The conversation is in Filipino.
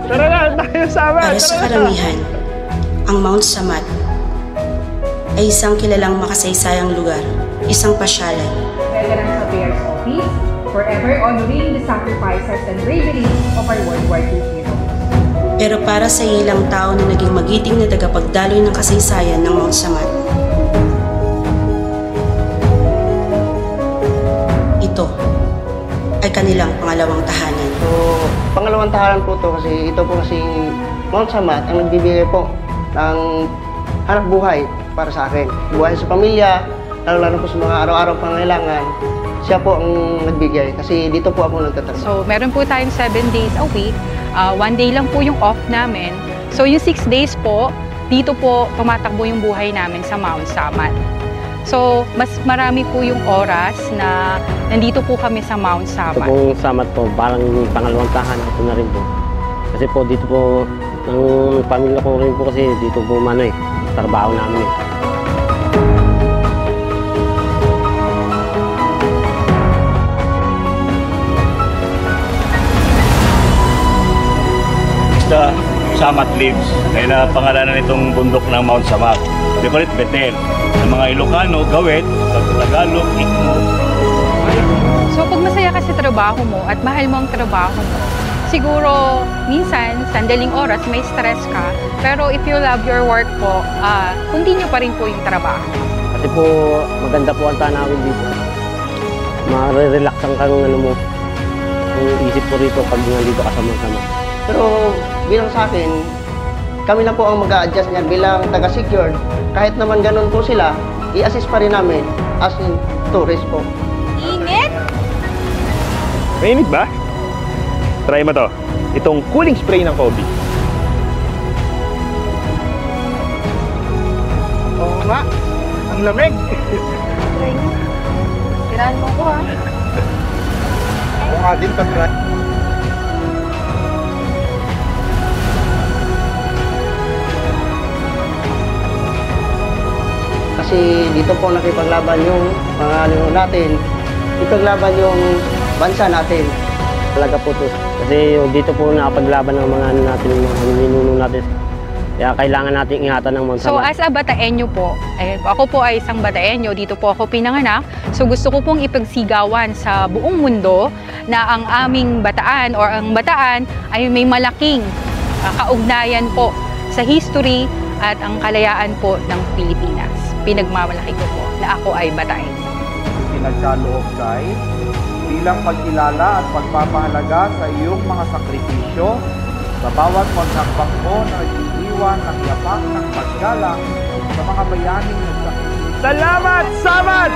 Tara na, tayo sama. Para sa karamihan, ang Mount Samat ay isang kilalang makasaysayang lugar, isang pasyalan. Veterans Affairs Office, forever honoring the sacrifices and bravery of our World War II heroes. Pero para sa ilang tao na naging magiting na tagapagdaloy ng kasaysayan ng Mount Samat, ito ay kanilang pangalawang tahanan. So, pangalawang tahanan po to kasi ito po kasi Mount Samat ang nagbibigay po ng hanap buhay para sa akin. Buhay sa pamilya, lalo po sa mga araw-araw pangailangan, siya po ang nagbigay kasi dito po ako nagtatrabaho. So, meron po tayong 7 days a week. 1 day lang po yung off namin. So, yung 6 days po, dito po tumatakbo yung buhay namin sa Mount Samat. So, mas marami po yung oras na nandito po kami sa Mount Samat. Ito pong Samat po, parang pangalawang tahanan ko na rin po. Kasi po dito po, ang pamilya ko rin po kasi dito po trabaho namin eh. The Samat Lives ay napangalanan itong bundok ng Mount Samat. They call it Betel. Ng mga Ilocano, Gawet, sa Tagalog, Ikmo. So pag masaya ka sa trabaho mo at mahal mo ang trabaho mo, siguro minsan, sandaling oras, may stress ka. Pero if you love your work po, continue pa rin po yung trabaho. Kasi po, maganda po ang tanawin dito. Mare-relax ang ang isip ko rito pag nandito ka sa Mount Samat. Pero bilang sa akin, kami na po ang mag-a-adjust niyan bilang taga-secured. Kahit naman ganun po sila, i-assist pa rin namin as in tourist po. Init! Mainit ba? Try mo to. Itong cooling spray ng Kobe. Oo nga. Ang lamig. Try mo. Tirahan mo ko ha. Ako nga din pag-try. Kasi dito po nakipaglaban yung mga natin, ipaglaban yung bansa natin. Talaga po to. Kasi dito po nakapaglaban ng mga mga ninuno natin. Kaya kailangan natin ingatan ng Mount Samat. So as a Bataenyo po, ako po ay isang Bataenyo, dito po ako pinanganak. So gusto ko pong ipagsigawan sa buong mundo na ang aming Bataan or ang Bataan ay may malaking kaugnayan po sa history at ang kalayaan po ng Pilipinas. Pinagmamalaki ko po na ako ay Bataenyo. Pinagkaloob kay bilang pagkilala at pagpapahalaga sa iyong mga sakripisyo sa bawat paghakbang mo na nag-iiwan ng yapak ng paggalang sa mga bayaning nagsakripisyo. Salamat, Samat!